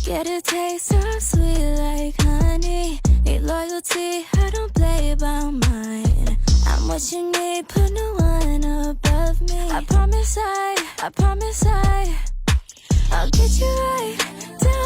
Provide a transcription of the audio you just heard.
Get a taste of sweet like honey. Need loyalty, I don't play about mine. I'm what you need, put no one above me. I promise I'll get you right down